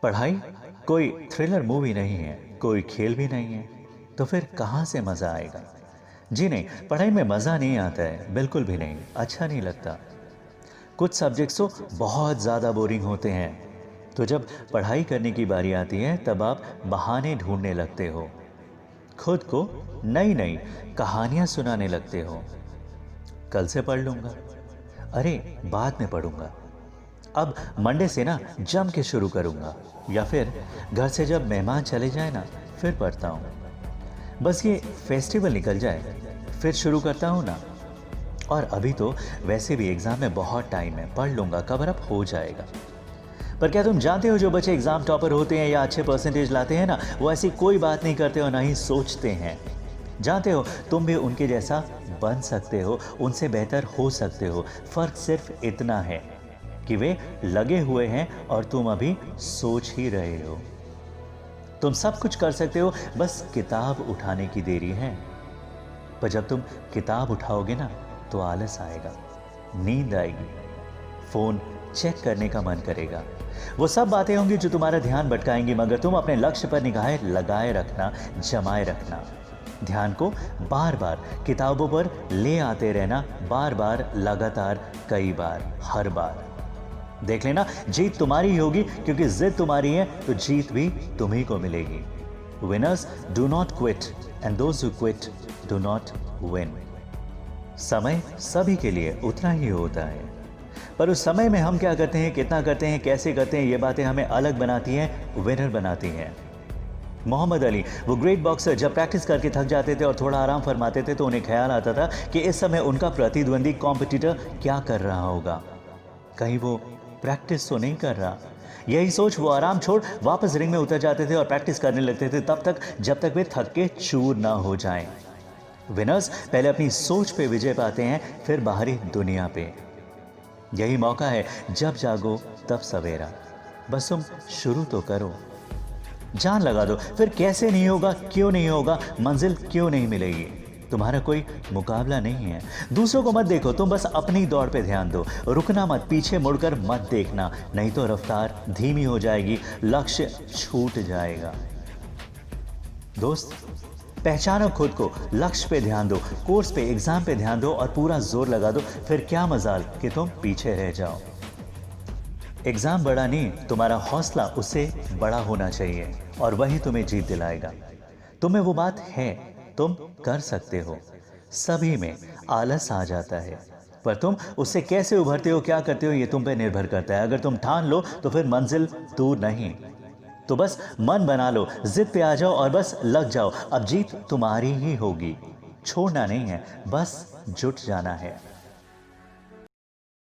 पढ़ाई कोई thriller movie नहीं है, कोई खेल भी नहीं है, तो फिर कहाँ से मज़ा आएगा? जी नहीं, पढ़ाई में मज़ा नहीं आता है, बिल्कुल भी नहीं, अच्छा नहीं लगता। कुछ सब्जेक्ट्स तो बहुत ज़्यादा बोरिंग होते हैं, तो जब पढ़ाई करने की बारी आती है तब आप बहाने ढूंढने लगते हो, खुद को नई नई कहानियाँ सुनाने लगते हो। कल से पढ़ लूँगा, अरे बाद में पढ़ूँगा, अब मंडे से ना जम के शुरू करूँगा, या फिर घर से जब मेहमान चले जाए ना फिर पढ़ता हूँ। बस ये फेस्टिवल निकल जाए फिर शुरू करता हूँ ना। और अभी तो वैसे भी एग्ज़ाम में बहुत टाइम है, पढ़ लूँगा, कवर अप हो जाएगा। पर क्या तुम जानते हो जो बच्चे एग्ज़ाम टॉपर होते हैं या अच्छे परसेंटेज लाते हैं ना, वो ऐसी कोई बात नहीं करते और ना ही सोचते हैं। जानते हो तुम भी उनके जैसा बन सकते हो, उनसे बेहतर हो सकते हो। फ़र्क सिर्फ इतना है कि वे लगे हुए हैं और तुम अभी सोच ही रहे हो। तुम सब कुछ कर सकते हो, बस किताब उठाने की देरी है। पर जब तुम किताब उठाओगे ना तो आलस आएगा, नींद आएगी, फोन चेक करने का मन करेगा। वो सब बातें होंगी जो तुम्हारा ध्यान भटकाएंगी, मगर तुम अपने लक्ष्य पर निगाहें लगाए रखना, जमाए रखना। ध्यान को बार बार किताबों पर ले आते रहना, बार बार, लगातार, कई बार, हर बार। देख लेना जीत तुम्हारी ही होगी, क्योंकि जिद तुम्हारी है तो जीत भी तुम्ही को मिलेगी। Winners do not quit and those who quit do not win. समय सभी के लिए उतना ही होता है, पर उस समय में हम क्या करते हैं, कितना करते हैं, कैसे करते हैं, ये बातें हमें अलग बनाती हैं, विनर बनाती हैं। मोहम्मद अली, वो ग्रेट बॉक्सर, जब प्रैक्टिस करके थक जाते थे और थोड़ा आराम फरमाते थे तो उन्हें ख्याल आता था कि इस समय उनका प्रतिद्वंदी कॉम्पिटिटर क्या कर रहा होगा, कहीं वो प्रैक्टिस तो नहीं कर रहा। यही सोच वो आराम छोड़ वापस रिंग में उतर जाते थे और प्रैक्टिस करने लगते थे, तब तक जब तक वे थक के चूर ना हो जाएं। विनर्स पहले अपनी सोच पे विजय पाते हैं, फिर बाहरी दुनिया पे। यही मौका है, जब जागो तब सवेरा। बस तुम शुरू तो करो, जान लगा दो, फिर कैसे नहीं होगा, क्यों नहीं होगा, मंजिल क्यों नहीं मिलेगी। तुम्हारा कोई मुकाबला नहीं है, दूसरों को मत देखो, तुम बस अपनी दौड़ पे ध्यान दो। रुकना मत, पीछे मुड़कर मत देखना, नहीं तो रफ्तार धीमी हो जाएगी, लक्ष्य छूट जाएगा। दोस्त, पहचानो खुद को, लक्ष्य पे ध्यान दो, कोर्स पे, एग्जाम पे ध्यान दो और पूरा जोर लगा दो। फिर क्या मजाल कि तुम पीछे रह जाओ। एग्जाम बड़ा नहीं, तुम्हारा हौसला उससे बड़ा होना चाहिए और वही तुम्हें जीत दिलाएगा। तुम्हें वो बात है, तुम कर सकते हो। सभी में आलस आ जाता है, पर तुम उससे कैसे उभरते हो, क्या करते हो, ये तुम पे निर्भर करता है। अगर तुम ठान लो तो फिर मंजिल दूर नहीं। तो बस मन बना लो, जिद पे आ जाओ और बस लग जाओ। अब जीत तुम्हारी ही होगी, छोड़ना नहीं है, बस जुट जाना है।